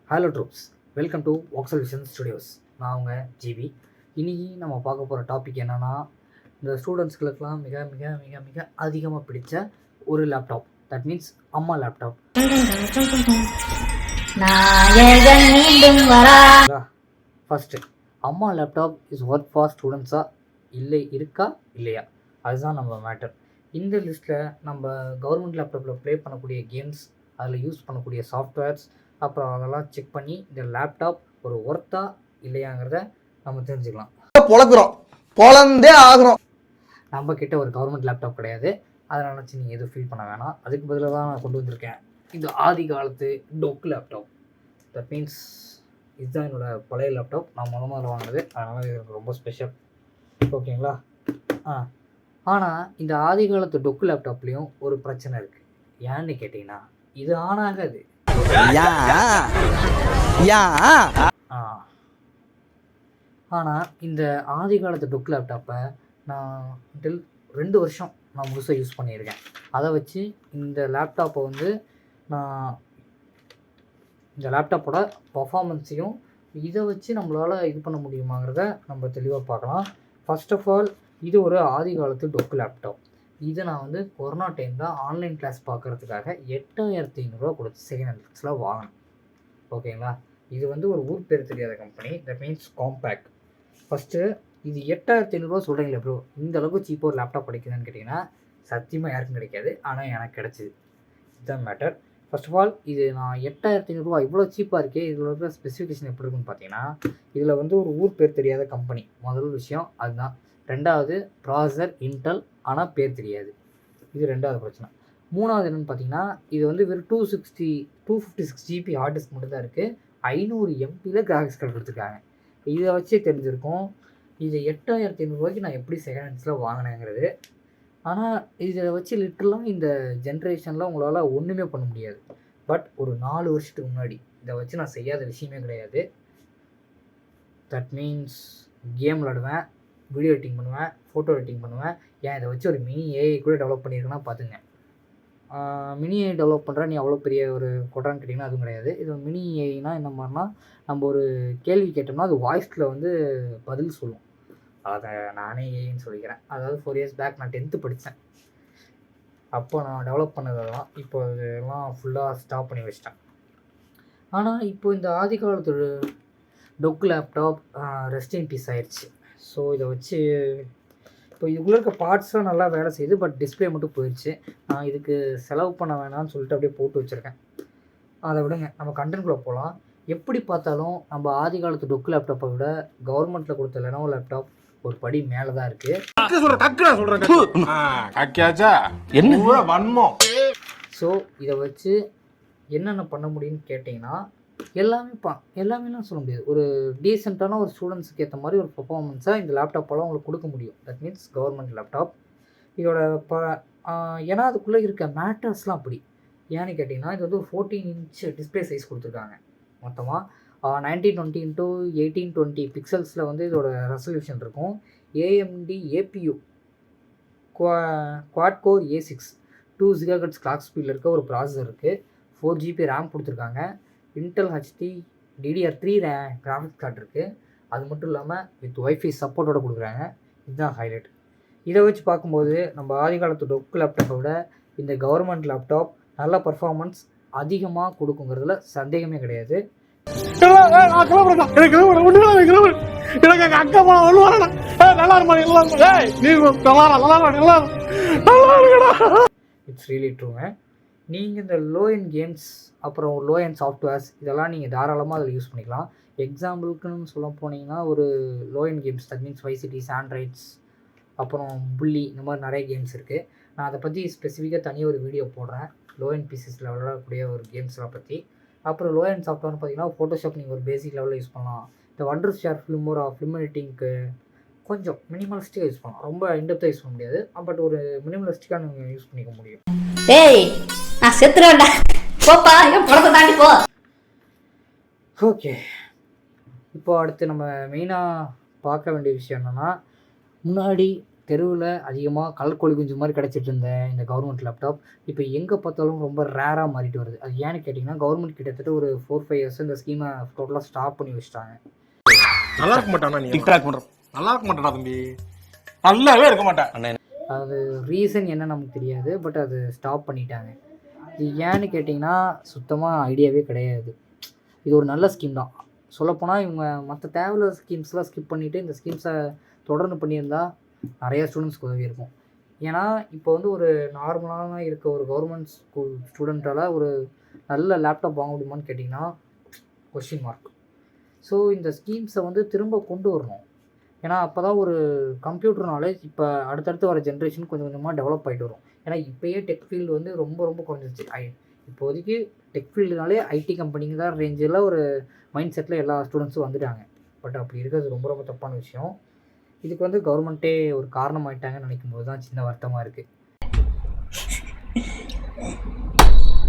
Hello troops, welcome to Voxel vision studios. நான் உங்கள் GB. இன்றைக்கி நம்ம பார்க்க போகிற டாபிக் என்னென்னா, இந்த ஸ்டூடெண்ட்ஸ்களுக்கெல்லாம் மிக மிக மிக மிக அதிகமாக பிடிச்ச ஒரு லேப்டாப். தட் மீன்ஸ் அம்மா லேப்டாப். ஃபஸ்ட்டு, அம்மா லேப்டாப் இஸ் ஒர்க் ஃபார் ஸ்டூடெண்ட்ஸாக இருக்கா இல்லையா, அதுதான் நம்ம மேட்டர். இந்த லிஸ்ட்டில் நம்ம கவர்மெண்ட் லேப்டாப்பில் ப்ளே பண்ணக்கூடிய கேம்ஸ், அதில் யூஸ் பண்ணக்கூடிய சாஃப்ட்வேர்ஸ், அப்புறம் அதெல்லாம் செக் பண்ணி இந்த லேப்டாப் ஒரு ஒர்த்தா இல்லையாங்கிறத நம்ம தெரிஞ்சுக்கலாம். பொழந்தே ஆகிறோம். நம்ம கிட்ட ஒரு கவர்மெண்ட் லேப்டாப் கிடையாது, அதை நினச்சி நீங்கள் எதுவும் ஃபீல் பண்ண வேணாம். அதுக்கு பதிலாக தான் நான் கொண்டு வந்திருக்கேன் இந்த ஆதி காலத்து டொக் லேப்டாப். தட் மீன்ஸ் இதுதான் என்னோடய பழைய லேப்டாப். நான் முதல்ல வாங்கினது, அதனால் இது எனக்கு ரொம்ப ஸ்பெஷல். ஓகேங்களா? ஆனால் இந்த ஆதி காலத்து டொக்கு லேப்டாப்லேயும் ஒரு பிரச்சனை இருக்குது. ஏன்னு கேட்டிங்கன்னா, இது ஆனாகாது. ஆனால் இந்த ஆதி காலத்து டொக் லேப்டாப்பை நான் 2 வருஷம் நான் முழுசாக யூஸ் பண்ணியிருக்கேன். அதை வச்சு இந்த லேப்டாப்பை நான் இந்த லேப்டாப்போட பர்ஃபார்மன்ஸையும் இதை வச்சு நம்மளால் இது பண்ண முடியுமாங்கிறத நம்ம தெளிவாக பார்க்கலாம். ஃபர்ஸ்ட் ஆஃப் ஆல், இது ஒரு ஆதி காலத்து டொக் லேப்டாப். இதை நான் கொரோனா டைம் தான் ஆன்லைன் கிளாஸ் பார்க்குறதுக்காக 8500 கொடுத்து செகண்ட் ஹேண்ட்ஸில் வாங்கினேன். ஓகேங்களா? இது ஒரு ஊர் பேர் தெரியாத company. That means compact. First இது 8500 சொல்கிறீங்களே ப்ரோ, இந்த அளவுக்கு சீப்பாக ஒரு லேப்டாப் கிடைக்குதுன்னு கேட்டிங்கன்னா சத்தியமாக யாருக்கும் கிடைக்காது. ஆனால் எனக்கு கிடச்சிது. இதுதான் மேட்டர். ஃபர்ஸ்ட் ஆஃப் ஆல், இது நான் 8500 இவ்வளோ சீப்பாக இருக்கே, இதில் இருக்கிற ஸ்பெசிஃபிகேஷன் எப்படி இருக்குன்னு பார்த்தீங்கன்னா, இதில் ஒரு ஊர் பேர் தெரியாத கம்பெனி, முதல் விஷயம் அதுதான். ரெண்டாவது, ப்ராசஸர் இன்டெல், ஆனால் பேர் தெரியாது. இது ரெண்டாவது பிரச்சனை. மூணாவது என்னென்னு பார்த்தீங்கன்னா, இது வெறும் 256 ஜிபி ஹார்ட் டிஸ்க் மட்டும் தான் இருக்குது. 500 MBயில் கிராஃபிக்ஸ் கார்டு கொடுத்துருக்காங்க. இதை வச்சே தெரிஞ்சிருக்கும் இது 8500 நான் எப்படி செகண்ட் ஹேண்ட்ஸில் வாங்கினேங்கிறது. ஆனால் இதை வச்சு லிட்டரலாக இந்த ஜென்ரேஷனில் உங்களால் ஒன்றுமே பண்ண முடியாது. பட் ஒரு 4 வருஷத்துக்கு முன்னாடி இதை வச்சு நான் செய்யாத விஷயமே கிடையாது. தட் மீன்ஸ் கேம் விளாடுவேன், வீடியோ எடிட்டிங் பண்ணுவேன், ஃபோட்டோ எடிட்டிங் பண்ணுவேன். ஏன் இதை வச்சு ஒரு மினி ஏஐ கூட டெவலப் பண்ணியிருக்கேன்னா பார்த்துங்க. மினி ஏஐ டெவலப் பண்ணுற நீ அவ்வளோ பெரிய ஒரு கொட்டான்னு கேட்டிங்கன்னா அதுவும் கிடையாது. இது மினி ஏஐனா என்ன மாதிரினா, நம்ம ஒரு கேள்வி கேட்டோம்னா அது வாய்ஸில் பதில் சொல்லும். அதை நானே ஏஐன்னு சொல்லிக்கிறேன். அதாவது 4 இயர்ஸ் பேக் நான் 10th படித்தேன். அப்போ நான் டெவலப் பண்ணதெல்லாம் இப்போ இதெல்லாம் ஃபுல்லாக ஸ்டாப் பண்ணி வச்சிட்டேன். ஆனால் இப்போ இந்த ஆதி காலத்து டொக் லேப்டாப் ரெஸ்ட் இன் பீஸ் ஆயிடுச்சு. ஸோ இதை வச்சு இப்போ இதுக்குள்ளே இருக்க பார்ட்ஸ்லாம் நல்லா வேலை செய்யுது. பட் டிஸ்பிளே மட்டும் போயிடுச்சு. நான் இதுக்கு செலவு பண்ண வேணாம்னு சொல்லிட்டு அப்படியே போட்டு வச்சுருக்கேன். அதை விடுங்க, நம்ம கண்டென்ட்குள்ளே போகலாம். எப்படி பார்த்தாலும் நம்ம ஆதி காலத்து டொக் லேப்டாப்பை விட கவர்மெண்ட்டில் கொடுத்த லெனோவோ லேப்டாப் ஒரு படி மேலே தான் இருக்குது. ஸோ இதை வச்சு என்னென்ன பண்ண முடியும்னு கேட்டிங்கன்னா, எல்லாமேலாம் சொல்ல முடியாது. ஒரு டீசெண்டான ஒரு ஸ்டூடெண்ட்ஸுக்கு ஏற்ற மாதிரி ஒரு பர்ஃபார்மன்ஸாக இந்த லேப்டாப்பால் உங்களுக்கு கொடுக்க முடியும். That means government laptop. இதோட ஏன்னா அதுக்குள்ளே இருக்க மேட்டர்ஸ்லாம் அப்படி. ஏன்னு கேட்டிங்கன்னா, இது ஒரு 14 இன்ச் டிஸ்பிளே சைஸ் கொடுத்துருக்காங்க. மொத்தமாக 1920 × 1820 பிக்சல்ஸில் இதோட ரெசல்யூஷன் இருக்கும். AMD APU quad core A6 2 GHz clock ஸ்பீடில் இருக்க ஒரு ப்ராசஸர் இருக்குது. 4 GB ரேம் கொடுத்துருக்காங்க. Intel HD DDR3 graphics card இருக்குது. அது மட்டும் இல்லாமல் வித் ஒய்ஃபை சப்போர்ட்டோட கொடுக்குறாங்க. இதுதான் ஹைலைட். இதை வச்சு பார்க்கும்போது நம்ம ஆதி காலத்து டொக் லேப்டாப்பை விட இந்த கவர்மெண்ட் லேப்டாப் நல்ல பர்ஃபார்மன்ஸ் அதிகமாக கொடுக்குங்கிறதுல சந்தேகமே கிடையாது. இட்ஸ் ரியலி ட்ரூங்க. நீங்கள் இந்த லோ எண்ட் கேம்ஸ், அப்புறம் லோ எண்ட் சாஃப்ட்வேர்ஸ், இதெல்லாம் நீங்கள் தாராளமாக அதில் யூஸ் பண்ணிக்கலாம். எக்ஸாம்பிளுக்குன்னு சொல்ல போனீங்கன்னா, ஒரு low end games, that means Vice City, சாண்ட்ரைட்ஸ், அப்புறம் புள்ளி, இந்த மாதிரி நிறைய கேம்ஸ் இருக்குது. நான் அதை பற்றி ஸ்பெசிஃபிக்காக தனியாக ஒரு வீடியோ போடுறேன். லோ எண்ட் பீசஸில் விளையாடக்கூடிய ஒரு கேம்ஸ்லாம் பற்றி. அப்புறம் லோ எண்ட் சாஃப்ட்வேர்னு பார்த்தீங்கன்னா, ஃபோட்டோஷாப் நீங்கள் ஒரு பேசிக் லெவலில் யூஸ் பண்ணலாம். இந்த வண்டர் ஷேர் ஃபிலிம் எடிட்டிங்க்கு கொஞ்சம் மினிமலிஸ்டிக்காக யூஸ் பண்ணலாம். ரொம்ப இன்டெப்த்தாக யூஸ் பண்ண முடியாது, பட் ஒரு மினிமலிஸ்டிக்காக நீங்கள் யூஸ் பண்ணிக்க முடியும். நான் செத்துறேன்டா, போப்பா, என் படத்தை தாண்டி போ. ஓகே, இப்போ அடுத்து நம்ம மெயினாக பார்க்க வேண்டிய விஷயம் என்னென்னா, முன்னாடி தெருவில் அதிகமாக கலர் கோழி குஞ்சு மாதிரி கிடச்சிட்டு இருந்த இந்த கவர்மெண்ட் லேப்டாப் இப்போ எங்கே பார்த்தாலும் ரொம்ப ரேராக மாறிட்டு வருது. அது ஏன்னு கேட்டிங்கன்னா கவர்மெண்ட் கிட்டத்தட்ட ஒரு 4-5 இயர்ஸ் இந்த ஸ்கீமை டோட்டலாக ஸ்டாப் பண்ணி வச்சுட்டாங்க. நல்லா இருக்க மாட்டானா நீ டிக்டாக் பண்ற நல்லா இருக்க மாட்டானா தம்பி நல்லாவே இருக்க மாட்டேன். அது ரீசன் என்ன நமக்கு தெரியாது, பட் அது ஸ்டாப் பண்ணிட்டாங்க. இது ஏன்னு கேட்டிங்கன்னா சுத்தமாக ஐடியாவே கிடையாது. இது ஒரு நல்ல ஸ்கீம் தான். சொல்லப்போனால் இவங்க மற்ற தேவையில்ல ஸ்கீம்ஸ்லாம் ஸ்கிப் பண்ணிவிட்டு இந்த ஸ்கீம்ஸை தொடர்ந்து பண்ணியிருந்தா நிறைய ஸ்டூடெண்ட்ஸ்க்கு உதவி இருக்கும். ஏன்னா இப்போ வந்து ஒரு நார்மலான இருக்க ஒரு கவர்மெண்ட் ஸ்கூல் ஸ்டூடெண்ட்டால் ஒரு நல்ல லேப்டாப் வாங்க முடியுமான்னு கேட்டிங்கன்னா கொஸ்டின் மார்க். ஸோ இந்த ஸ்கீம்ஸை வந்து திரும்ப கொண்டு வரணும். ஏன்னா அப்போ தான் ஒரு கம்ப்யூட்டர் நாலேஜ் இப்போ அடுத்தடுத்து வர ஜென்ரேஷன் கொஞ்சம் கொஞ்சமாக டெவலப் ஆகிட்டு வரும். ஏன்னா இப்போயே டெக் ஃபீல்டு வந்து ரொம்ப ரொம்ப குறைஞ்சிருச்சு. இப்போதைக்கு டெக் ஃபீல்டுனாலே ஐடி கம்பெனிங்க தான் ரேஞ்சில் ஒரு மைண்ட் செட்டில் எல்லா ஸ்டூடெண்ட்ஸும் வந்துட்டாங்க. பட் அப்படி இருக்கிறது ரொம்ப ரொம்ப தப்பான விஷயம். இதுக்கு வந்து கவர்மெண்ட்டே ஒரு காரணம் ஆகிட்டாங்கன்னு நினைக்கும் போது தான் சின்ன வருத்தமாக இருக்குது.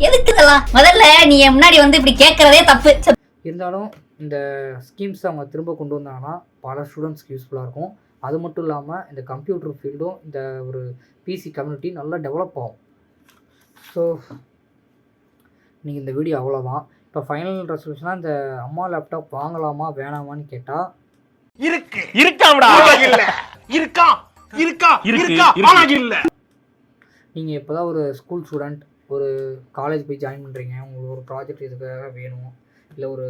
எதுக்கு இதெல்லாம்? முதல்ல நீ என் முன்னாடி வந்து இப்படி கேட்கறதே தப்பு. இருந்தாலும் இந்த ஸ்கீம்ஸ் அவங்க திரும்ப கொண்டு வந்தாங்கன்னா பல ஸ்டூடெண்ட்ஸ்க்கு யூஸ்ஃபுல்லாக இருக்கும். அது மட்டும் இல்லாமல் இந்த கம்ப்யூட்டர் ஃபீல்டும் இந்த ஒரு பிசி கம்யூனிட்டி நல்லா டெவலப் ஆகும். ஸோ நீங்கள் இந்த வீடியோ அவ்வளோதான். இப்போ ஃபைனல் ரெசல்யூஷனாக இந்த அம்மா லேப்டாப் வாங்கலாமா வேணாமான்னு கேட்டால் இருக்காடா இல்ல இருக்கா இருக்கா இருக்கா ஆனா இல்ல. நீங்கள் இப்போ தான் ஒரு ஸ்கூல் ஸ்டூடெண்ட் ஒரு காலேஜ் போய் ஜாயின் பண்ணுறீங்க, உங்களுக்கு ஒரு ப்ராஜெக்ட் இதுக்காக வேணும், இல்லை ஒரு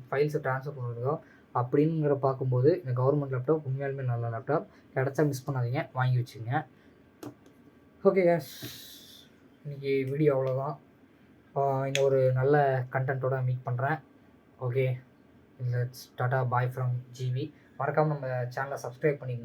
ஃபைல்ஸை ட்ரான்ஸ்ஃபர் பண்ணுறதோ அப்படிங்கிற பார்க்கும்போது இந்த கவர்மெண்ட் லேப்டாப் உண்மையாலுமே நல்ல லேப்டாப். கிடச்சா மிஸ் பண்ணாதீங்க, வாங்கி வச்சுங்க. ஓகே கேஸ், இன்றைக்கி வீடியோ அவ்வளோதான். இந்த ஒரு நல்ல கண்டென்ட்டோட மீட் பண்ணுறேன். Okay, let's tata bye from GV. மறக்காமல் நம்ம சேனலை சப்ஸ்கிரைப் பண்ணிக்கங்க.